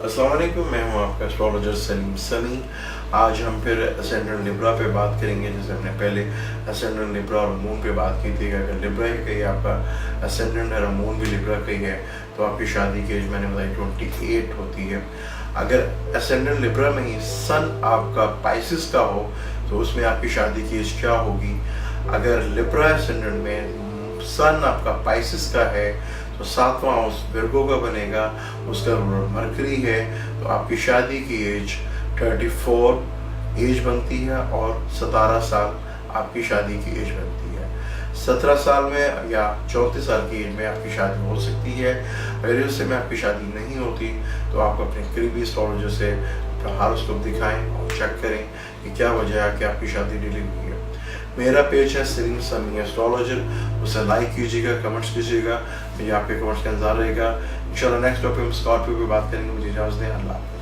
अस्सलाम वालेकुम, मैं हूं आपका एस्ट्रोलॉजर सलीम समी। आज हम फिर असेंडेंट लिब्रा पे बात करेंगे। जैसे हमने पहले असेंडेंट लिब्रा और मून पे बात की थी कि अगर लिब्रा ही कहीं आपका असेंडेंट है और मून भी लिब्रा कहीं है तो आपकी शादी की एज मैंने बताई 28 होती है। अगर असेंडेंट लिब्रा में ही सन आपका पाइसिस का हो तो उसमें आपकी शादी की एज क्या होगी। अगर लिब्रा असेंडेंट में सन आपका पाइसिस का है तो 7वां हाउस विर्गो का बनेगा, उसका मरकरी है, तो आपकी शादी की एज 34 एज बनती है और 17 साल आपकी शादी की एज बनती है। 17 साल में या 34 साल की एज में आपकी शादी हो सकती है। अगर इस समय आपकी शादी नहीं होती तो आप अपने करीबी एस्ट्रोलॉजर से अपना हॉरोस्कोप दिखाएं और चेक करें कि क्या वजह है कि आपकी शादी डिले हुई है। मेरा पेज है सलीम समी एस्ट्रोलॉजर, उसे लाइक कीजिएगा, कमेंट्स कीजिएगा, मुझे आपके कमेंट्स का इंतजार रहेगा। इंशाल्लाह नेक्स्ट टॉपिक हम स्कॉर्पियो पे बात करेंगे। मुझे इजाज़त दें, अल्लाह हाफ़िज़।